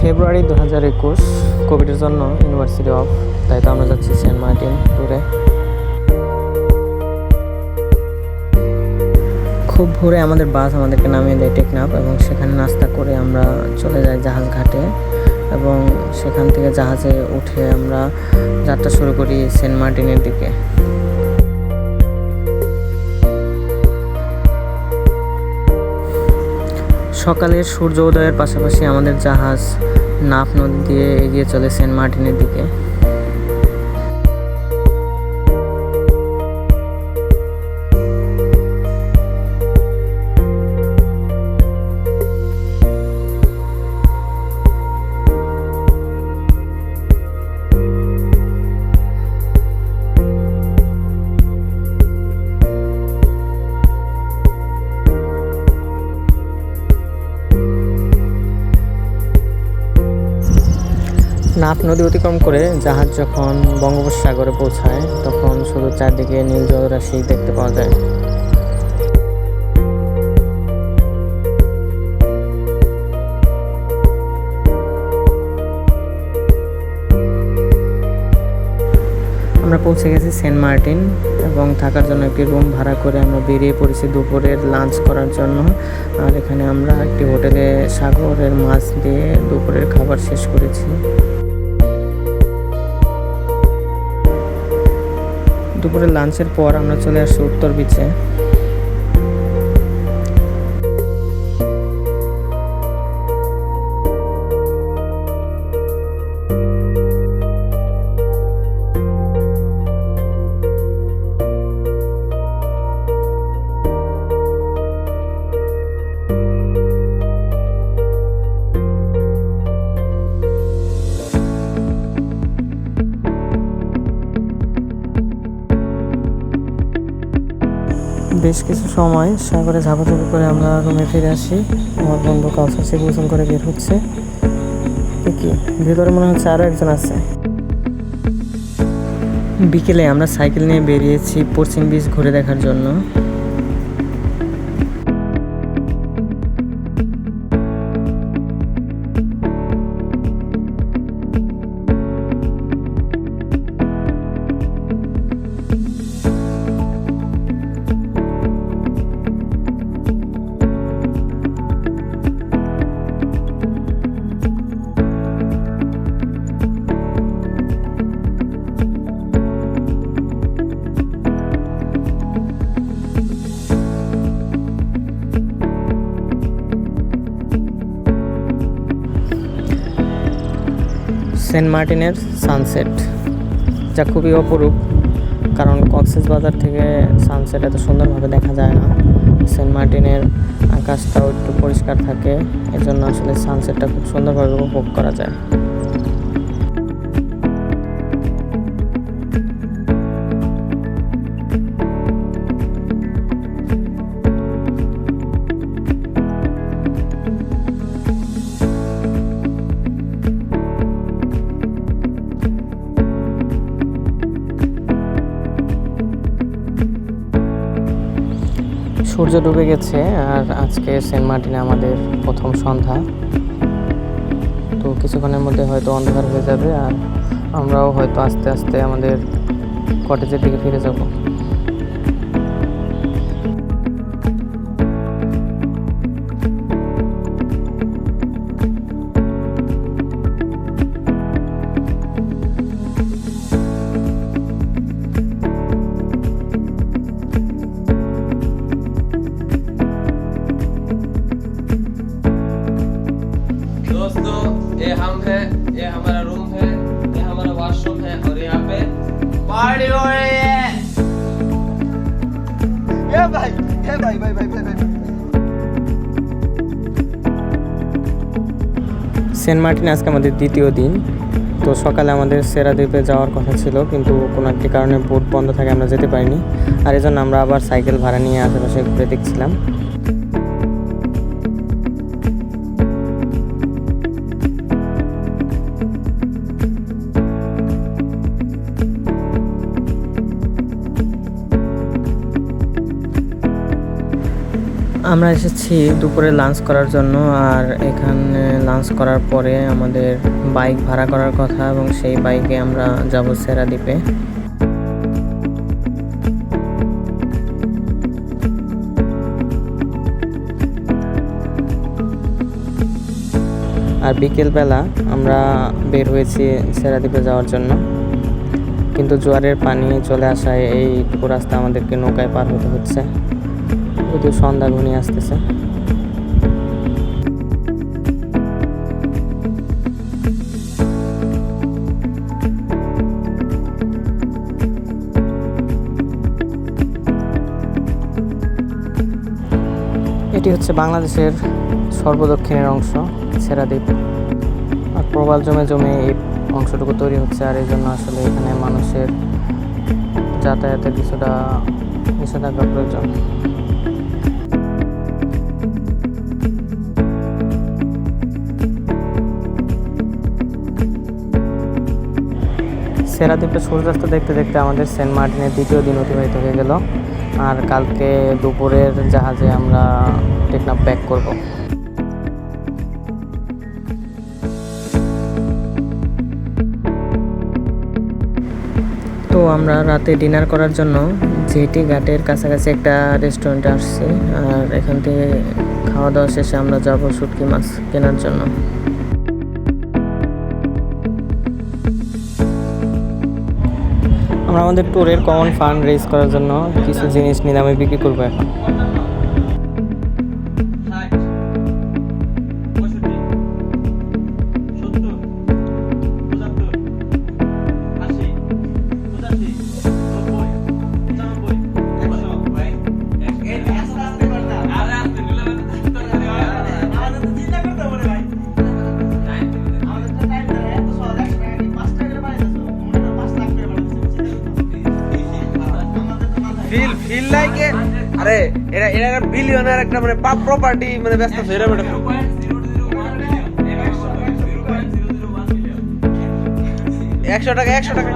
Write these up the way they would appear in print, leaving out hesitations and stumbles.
ফেব্রুয়ারি 2021, কোভিডের জন্য university of, তাই তো আমরা যাচ্ছি সেন্ট মার্টিন ট্যুরে। খুব ভোরে আমাদের বাস আমাদেরকে নামিয়ে দেয় টেকনাফ, এবং সেখানে নাস্তা করে আমরা চলে যাই জাহাজ ঘাটে, এবং সেখান থেকে জাহাজে উঠে আমরা যাত্রা শুরু করি সেন্ট মার্টিনের দিকে। সকালের সূর্য উদয়ের পাশাপাশি আমাদের জাহাজ নাফ নদী দিয়ে এগিয়ে চলে সেন্ট মার্টিনের দিকে। নাফ নদী অতিক্রম করে জাহাজ যখন বঙ্গোপসাগরে পৌঁছায়, তখন শুধু চারদিকে নীল জলরাশি দেখতে পাওয়া যায়। আমরা পৌঁছে গেছি সেন্ট মার্টিন, এবং থাকার জন্য একটি রুম ভাড়া করে আমরা বেরিয়ে পড়েছি দুপুরের লাঞ্চ করার জন্য। আর এখানে আমরা একটি হোটেলে সাগরের মাছ দিয়ে দুপুরের খাবার শেষ করেছি। দুপুরের লাঞ্চের পর আমরা চলে আসছি উত্তর বিচে। বেশ কিছু সময় সাগরে ঝাপাঝাপি করে আমরা রুমে ফিরে আসি। আমার বন্ধু কাউসার সে গোসল করে বের হচ্ছে। কি ভিতরে মনে হচ্ছে আরও একজন আছে। বিকেলে আমরা সাইকেল নিয়ে বেরিয়েছি পশ্চিম বিচ ঘুরে দেখার জন্য। সেন্ট মার্টিনের সানসেট, যা খুবই অপরূপ, কারণ কক্সবাজার থেকে সানসেট এত সুন্দরভাবে দেখা যায় না। সেন্ট মার্টিনের আকাশটাও একটু পরিষ্কার থাকে, এজন্য আসলে সানসেটটা খুব সুন্দরভাবে উপভোগ করা যায়। সূর্য ডুবে গেছে, আর আজকে সেন্ট মার্টিনে আমাদের প্রথম সন্ধ্যা। তো কিছুক্ষণের মধ্যে হয়তো অন্ধকার হয়ে যাবে, আর আমরাও হয়তো আস্তে আস্তে আমাদের কটেজের দিকে ফিরে যাব। दोस्तों, ये हम है, ये हमारा रूम है, ये हमारा वॉशरूम है, और यहाँ पे पार्टी हो रही है। ये भाई সেন্ট মার্টিন আজকে আমাদের দ্বিতীয় দিন। তো সকালে আমাদের সেরাদ্বীপে যাওয়ার কথা ছিল, কিন্তু কোনো একটি কারণে বোট বন্ধ থাকে, আমরা যেতে পারিনি। আর এজন্য আমরা আবার সাইকেল ভাড়া নিয়ে আশেপাশে ঘুরে দেখছিলাম। আমরা এসেছি দুপুরে লাঞ্চ করার জন্য, আর এখানে লাঞ্চ করার পরে আমাদের বাইক ভাড়া করার কথা এবং সেই বাইকে আমরা যাব সেরাদ্বীপে। আর বিকেলবেলা আমরা বের হয়েছি সেরাদ্বীপে যাওয়ার জন্য, কিন্তু জোয়ারের পানি চলে আসায় এইটুকু রাস্তা আমাদেরকে নৌকায় পার হতে হচ্ছে। যদিও সন্ধ্যা ঘনিয়ে আসতেছে। এটি হচ্ছে বাংলাদেশের সর্বদক্ষিণের অংশ সেরাদ্বীপ। আর প্রবাল জমে জমে এই অংশটুকু তৈরি হচ্ছে, আর এই জন্য আসলে এখানে মানুষের যাতায়াতের কিছুটা নিষেধাজ্ঞা প্রয়োজন। সেরাদ্বীপে সূর্যাস্ত দেখতে দেখতে আমাদের সেন্ট মার্টিনের দ্বিতীয় দিন অতিবাহিত হয়ে গেল, আর কালকে দুপুরের জাহাজে আমরা টেকনাফ ব্যাক করব। তো আমরা রাতে ডিনার করার জন্য জেটি ঘাটের কাছাকাছি একটা রেস্টুরেন্টে আসছি, আর এখান থেকে খাওয়া দাওয়া শেষে আমরা যাব শুটকি মাছ কেনার জন্য। আমরা আমাদের ট্যুরের কমন ফান্ড রেজ করার জন্য কিছু জিনিস নিলামে বিক্রি করবো এখন। ফিল লাইক আরে এরা এরা বিলিয়নার একটা মানে প্রপার্টি মানে ব্যস্ত হয়ে যাবে। 100 টাকা 100 টাকা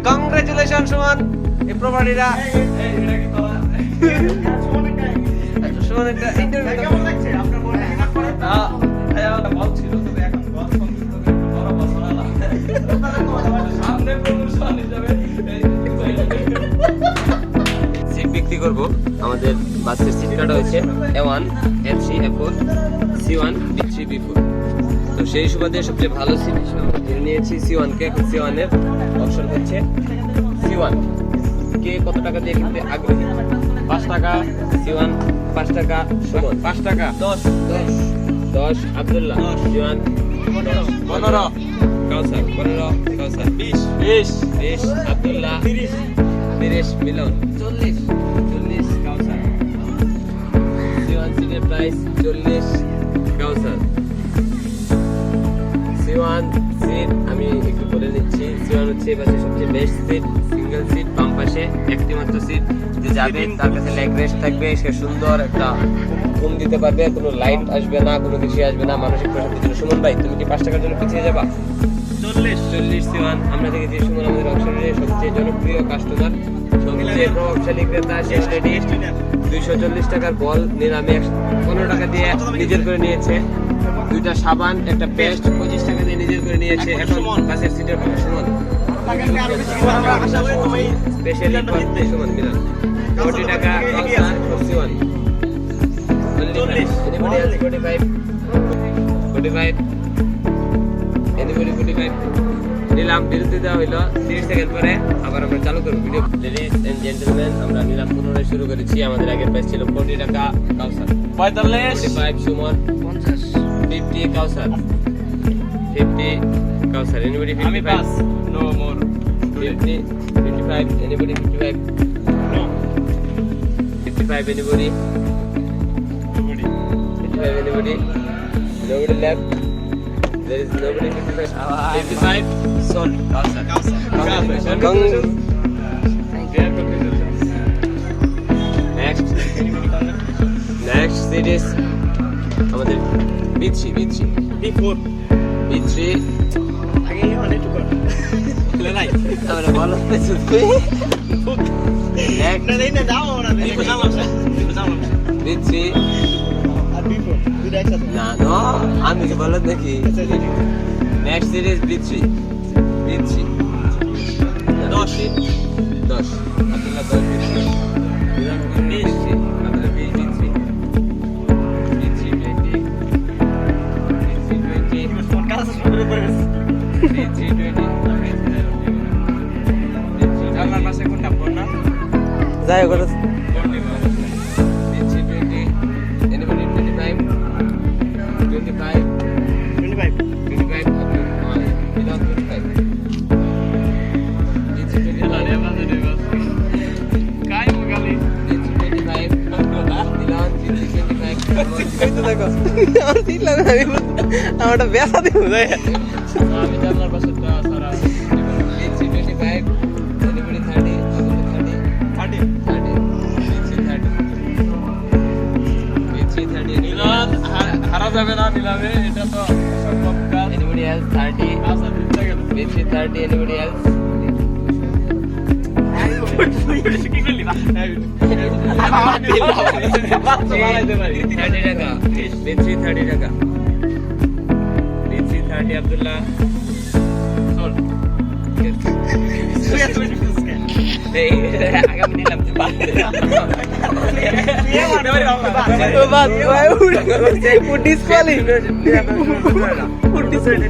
কংগ্রেচুলেশন সুমন, এই প্রপার্টিটা সুমন একটা ইন্টারভিউ কেমন লাগছে আপনার মনে না করে বল ছিল তবে এখন বল বড় বড় সামনে প্রমোশন হিসেবে সিট বিক্রি করব। আমাদের বাসের সিট কাটা হয়েছে A1 MC A4 C1 B3 B4। তো সেই সুবাদে সবচেয়ে ভালো সিট ধরে নিয়েছি C1 কে। এখন C1 এর অপশন হচ্ছে C1 কে কত টাকা দিয়ে কিনতে আগ্রহী? 5 টাকা C1, 5 টাকা সুমন, 5 টাকা 10 আব্দুল্লাহ, C1 15 কাউসার, 15 কাউসার, 20 আব্দুল্লাহ, 30 মিলন, 40 কাউসার। C1 সিটের প্রাইস 40 কাউসার। C1 সিট আমি একটু বলে নিচ্ছি। C1 হচ্ছে বাসের সবচেয়ে বেস্ট সিট, সিঙ্গেল সিট, বাম পাশে একটি মাত্র সিট। যে যাবে তার কাছে লেগ রেস্ট থাকবে, সে সুন্দর একটা ঘুম দিতে পারবে, কোনো লাইট আসবে না, কোনো কিছু আসবে না, মানসিক প্রশান্তির জন্য। সুমন ভাই, তুমি কি 5 টাকার জন্য পিছিয়ে যাবা? 40 C1 আমরা দেখেছি সুমন আমাদের অংশগ্রহণের সবচেয়ে জনপ্রিয় কাস্টমার, সবচেয়ে প্রভাবশালী ক্রেতা। শেষ রেডি 240 টাকার বল নিলামে 15 টাকা দিয়ে নিজের করে নিয়েছে। 2টা সাবান, একটা পেস্ট 25 টাকা দিয়ে নিজের করে নিয়েছে। এখন বাসের সিটের পর সুমন স্পেশালি সুমন মিলন 40 টাকা C1 45 এনিবডি 45 নিলাম, বিরতি দেওয়া হইলো 30 সেকেন্ড পরে আবার আমরা চালু করব ভিডিও। লেডিস এন্ড জেন্টলম্যান, আমরা নিলাম পুনরায় শুরু করেছি। আমাদের আগের প্রাইস ছিল 40 টাকা Kawsar, 45 Sumon, 50 Kawsar, 50 Kawsar, anybody 55 no more 50 55 anybody 55 no 55 anybody? 55 anybody? Nobody left. There is nobody 55. 55 sold. Next. Next series. আমাদের B3 B4 B3 আগে অনেক টুকর লে নাই আমরা বলো তুমি next না দাও ওরা বুঝাম B3 আর B4 দুইটা একসাথে না নো আমি কি বলো নাকি next series B3 10 Abdullah 10 B3 Abdullah B3 phone কাজ শুরু করে B3 20 আমার পাশে কোনটা ফোন না যাই হোক ওটা B3 20 anybody 25 25 25 25 Milan 25 B3 25 काय मगाली B3 25 Milan B3 25 দেখো আমার সিট লাগে আমারটা বেসা দিব যায় আমি জানলার পাশে সারা B3 25 anybody 30 30 B3 30 মিলাদ হারা যাবে না মিলাবে এটা তো সম্ভব কাজ anybody else 30 আচ্ছা দিতে গেল B3 30 anybody else কি করলি না বানাইতে পারি 30 টাকা B3 30 টাকা B3 30 আব্দুল্লাহ চল এই আগামী নিলাম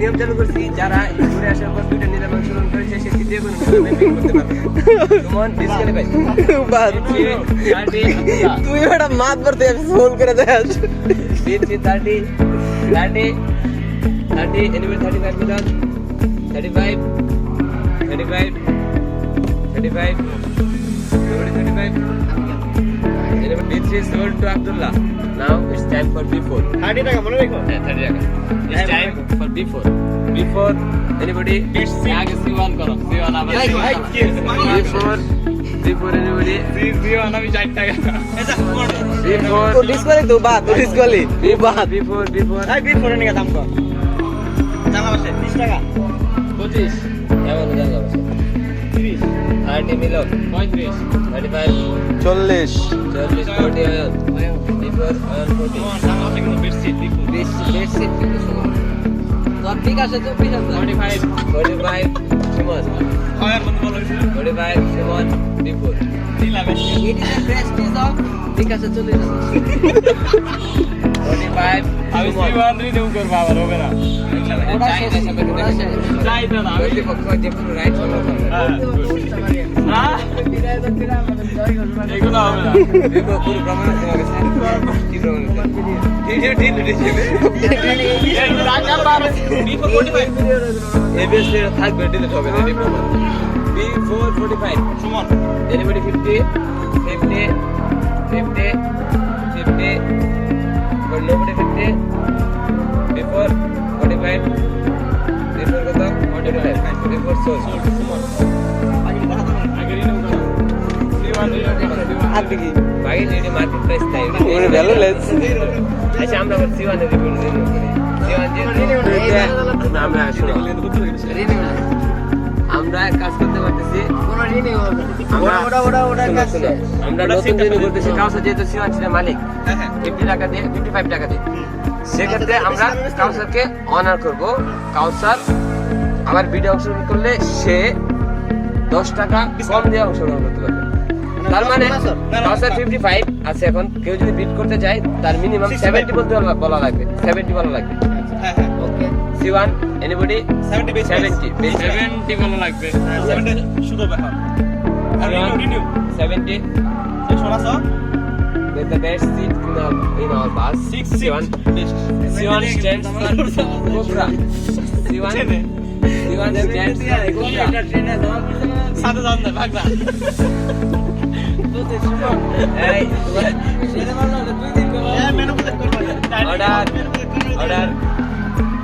নিয়ম চালু করছি যারা ঘুরে আসার পর দুইটা নিলাম অংশগ্রহণ করেছে সে তৃতীয় কোনো করতে পারবে তোমার ডিসকালিফাই তুই ওটা মাত ভরতে ফোন করে দেয় B3 30 anyway 35 Milan 35 nobody 35 anyway B3 is sold to Abdullah. Now it's time for B4. 30 টাকা মনে রাখো 30 টাকা it's time for B4 anybody আগে C1 করো C1 আবার B4 anybody C1 আমি 4 টাকা এটা B4 ডিসকালি তো বাদ ডিসকালি বাদ B4 এই B4 এর নিকে দাম কর জানা বসে 20 টাকা 25 এমন জানা আছে 30 30 মিলো 35 35 40 40 আয়ন B4 আয়ন 40 জানা বসে কিন্তু বেশি দেখো বেশি ঠিক আছে তো 45 45 Simon আর বন্ধ বলো 45 Simon B4 দিলাম ঠিক আছে চলে যাও 45 আমি C1 রিনিউ করব আবার হবে না যাই না আমি ওই পক্ষ যে পুরো রাইট ফলো করবে হ্যাঁ এগুলো হবে না দেখো পুরো প্রমাণ তোমাকে কি প্রমাণ এই টাকা পাবে B4 45 এবিএস এর থাকবে ডিলিট হবে না এই প্রমাণ B4 45 Suman anybody 50 for nobody 50 before 45 before kota 45 before sold আগে রিনিউ করো C1 রিনিউ করো আর কি বাকি যেটি মার্কেট প্রাইস তাই ওরে ভ্যালু লেস আচ্ছা আমরা C1 এর রিভিউ করি C1 যে আমরা শুনো আমরা কাজ করতে পারতেছি আমরা নতুন রিনিউ করতেছি কাউসার যেহেতু C1 ছিল মালিক 50 টাকা দিয়ে 55 টাকা দিয়ে সেক্ষেত্রে আমরা কাউসারকে অনার করব কাউসার আমার ভিডিও অংশগ্রহণ করলে সে 10 টাকা কম দিয়ে অংশগ্রহণ করতে পারবে তার মানে কাউসার 55 আছে এখন কেউ যদি বিট করতে চায় তার মিনিমাম 70 বলতে বলা লাগবে 70 বলা লাগবে হ্যাঁ হ্যাঁ ওকে C1 anybody 70 base 70 base 70 ভালো লাগবে 70 শুধু ব্যাপার আর renew 70 1600 with the best seat in our bus. C1 stands for Cobra. C1 stands for Cobra. সাথে যান না ভাগ না Hey, মেনু প্রজেক্ট করব order.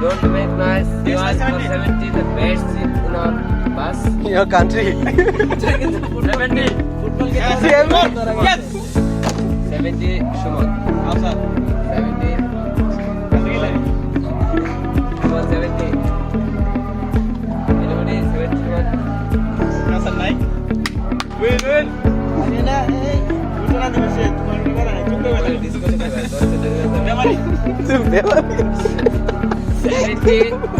Don't make noise. C1 for 70, the best seat in our bus. Your country. 70. Yes 70 Shumon. আচ্ছা 70. Shumon 70. Anybody 71? কাসার নাই win আরে এই উঠনা দিবে সে তোমার নিবার নাই চুপ করে বলে Disco to the বেমারি 70.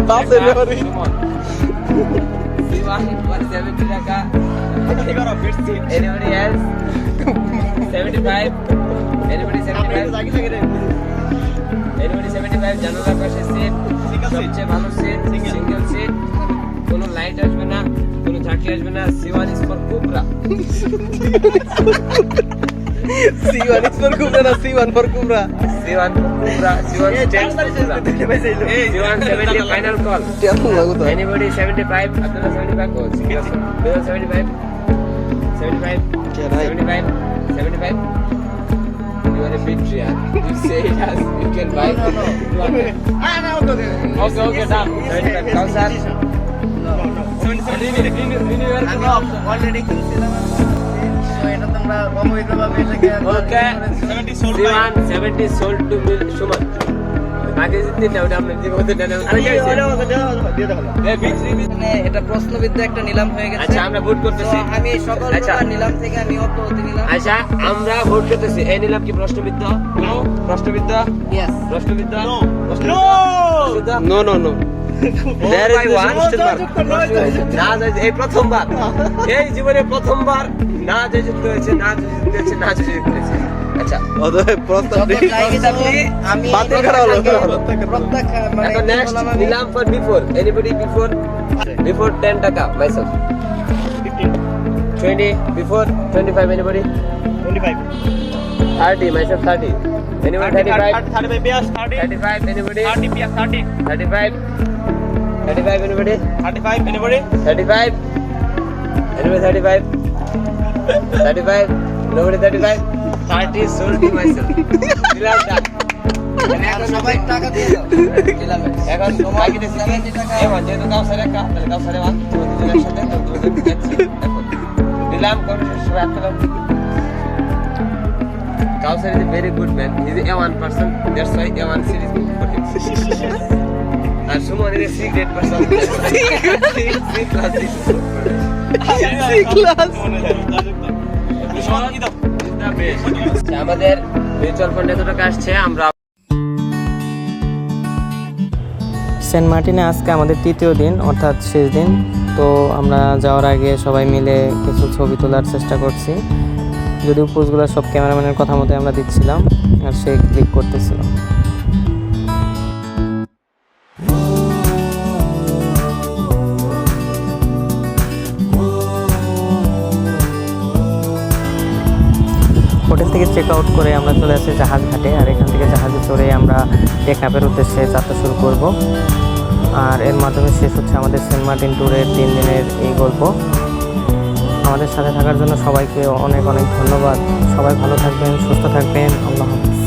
Bus delivery. Shumon. C1 for 70 taka. কি করো ফিরছি Anybody else? 75. Anybody 75? জায়গা জায়গা রে Anybody 75? জানালার পাশে সিট Single seat. সবচেয়ে ভালো সিট সিঙ্গেল সিট কোনো লাইট আসবে না কোনো ঝাঁকি আসবে না C1 is for Cobra. C1 is for Cobra, not C1 for Cobra. C1 for Cobra. C1 stands for Cobra. C1 70 final call. Anybody 75? Abdullah 75 calls. Bilal 75? 75? 75? 75? You are a big tree. You say it as you can buy. Okay, done. 75. Kausar? আমি already কিনছিলাম so এটা তোমরা অবৈধভাবে এটাকে Okay. 70 sold C1 70 sold to Shuman. বাকি জিততে না ওটা আমরা দিব ওটা না আরে দিয়ে দাও মানে এটা প্রশ্নবিদ্ধ একটা নিলাম হয়ে গেছে আচ্ছা আমরা ভোট করতেছি তো আমি সকল আচ্ছা। প্রকার নিলাম থেকে আমি অব্যাহতি নিলাম আচ্ছা আমরা ভোট করতেছি এই নিলাম কি প্রশ্নবিদ্ধ প্রশ্নবিদ্ধ ইয়েস প্রশ্নবিদ্ধ no No, no, no. There is a question mark. না যায় এই প্রথমবার এই জীবনে প্রথমবার না যায় যুক্ত হয়েছে না যায় যুক্ত হয়েছে না যায় যুক্ত হয়েছে আচ্ছা অতএব প্রস্তাব যত জায়গা যাবে আমি বাতিল করা হলো। প্রত্যাখ্যান মানে এখন নেক্সট বললাম আমি নিলাম ফর বিফোর এনিবডি বিফোর 10 টাকা myself 20 before 25 anybody 25 30 myself 30 anybody 35 35 bias 30 35 anybody 30 bias 30 35 35 anybody 35 anybody 35 anybody 35 35 nobody 35 30 sold to myself দিলাম ডাক এখন সবাই টাকা দিয়ে দাও দিলাম এখন বাকি দেখছি 70 টাকা এখন যেহেতু কাউসারে একটা তাহলে কাউসারে ওয়ান তোমাদের দুজনের সাথে তোমাদের যাচ্ছি এখন দিলাম কমিশন সবাই হাত তোলো Kausar is a very good man. He is a A1 person. That's why A1 series good for him. And Suman is a C grade person. That's why C class is good for him. আচ্ছা, আমাদের mutual fund এত টাকা আসছে আমরা Saint মার্টিনে আজকে আমাদের তৃতীয় দিন অর্থাৎ শেষ দিন। তো আমরা যাওয়ার আগে সবাই মিলে কিছু ছবি তোলার চেষ্টা করছি, যদিও পোজগুলো সব ক্যামেরাম্যানের কথা মতো আমরা দিচ্ছিলাম আর সে ক্লিক করতেছিল। হোটেল থেকে চেক আউট করে আমরা চলে আসি জাহাজ ঘাটে, আর এখান থেকে জাহাজে চড়ে আমরা টেকনাফের উদ্দেশ্যে যাত্রা শুরু করব। আর এর মাধ্যমে শেষ হচ্ছে আমাদের সেন্ট মার্টিন ট্যুরের 3 দিনের এই গল্প। আমাদের সাথে থাকার জন্য সবাইকে অনেক অনেক ধন্যবাদ। সবাই ভালো থাকবেন, সুস্থ থাকবেন। আল্লাহ হাফেজ।